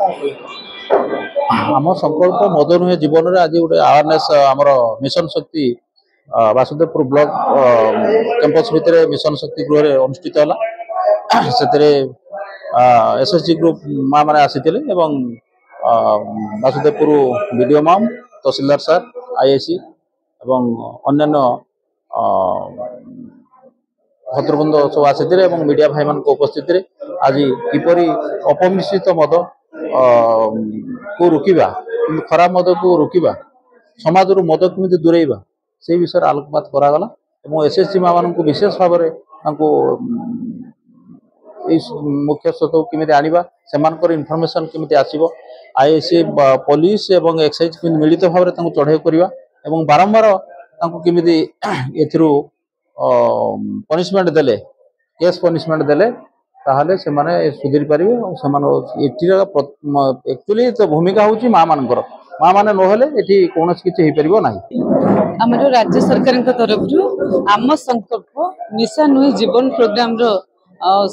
आम संकल्प मद नुहे जीवन में आज गोटे अवेयरनेस आमर मिशन शक्ति वासुदेवपुर ब्लॉक कैंपस भितर मिशन शक्ति गृह अनुष्ठित है से एसएचजी ग्रुप माँ मैंने आसी वासुदेवपुर बीडीओ मैम तहसीलदार सर आईआईसी एवं अन्य भद्रबृंद सब आसी मीडिया भाई मान उपस्थित आज किपरि अपमिश्रित मद को रोकवा खराब मद को रोकवा समाज मद केमी दूरेबा से विषय आलोकपात करागला एसएचजी माँ मान विशेष भाव मुख्य स्रोत केमी आनिबा सेमानकर इनफॉरमेशन केमी आसीबो आईएसी पुलिस एवं एक्साइज मिलित भाव में चढ़ाई करवा एवं बारंबार केमी एथिरु पनिशमेंट देले केस पनिशमेंट देले ताहले से माने सुधीर पारिबे एक्चुअली तो भूमिका होची माँ मानकर माँ माने नहले एठी कोनोस किछि हे परिबो नाही। हमरो राज्य सरकार तरफ आम संकल्प निशा नुहे जीवन प्रोग्राम रो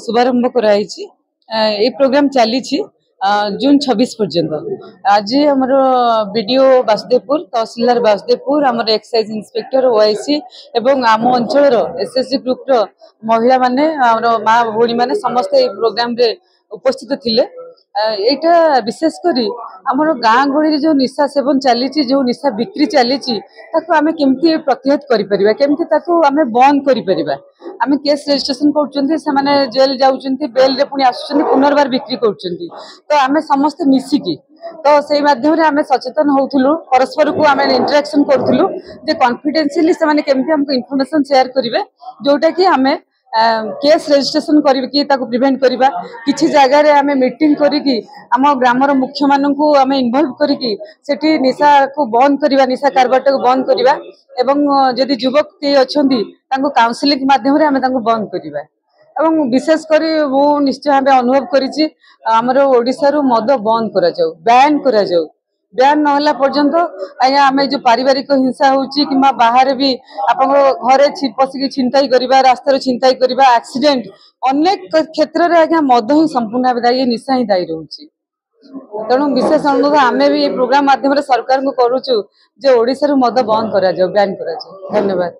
शुभारंभ कराई ए प्रोग्राम चली जून 26 पर्यंत आज आमर बीडीओ वासुदेवपुर तहसीलदार वासुदेवपुर आमर एक्साइज इंस्पेक्टर ओआईसी एवं आम अंचल एसएसजी ग्रुप रो महिला माने माँ भौणी माने समस्त ए प्रोग्राम रे उपस्थित थिले। एटा विशेषकर आमर गाँ गहली जो निशा सेवन चली जो निशा बिक्री चली आम केमती प्रतिहत करें केमती आम बंद कर आम केस रजिस्ट्रेशन कर जेल जाऊँच बेल रे पुणी आस पुनर्बार बिक्री कर आम समस्त मिसिकी तो से माध्यम आम सचेतन होलु परस्पर को आम इंटरेक्शन करूँ कॉन्फिडेंशियली से केमती हमको इनफॉरमेशन शेयर करेंगे जोटा कि आम केस रजिस्ट्रेशन करके प्रिवेंट करवा किसी जगह रे आम मीटिंग करी आम ग्रामर मुख्य मानू आम इनवल्व करी निशा को बंद करवा निशा कारबार को बंद करवा एवं जदि युवक किए अच्छा काउंसिलिंग माध्यम आम बंद करवा एवं विशेषकर मु निश्चय भाव अनुभव करी आमर ओडिशा रु मद बंद करा जाऊ बैन करा जाऊ बैन नहला पर्यंत आज्ञा आम जो पारिवारिक हिंसा होची कि बाहर भी आप घरे पशिक छिनताई करवा रास्तार छिनताई करवा एक्सीडेंट अनेक क्षेत्र में आज्ञा मद ही संपूर्ण दायी निशा ही दायी रोचे तेणु विशेष अनुरोध आम भी प्रोग्राम माध्यम सरकार को करुचु जे ओडिशा रु मद बंद करा जाऊ बैन करा जाऊ। धन्यवाद।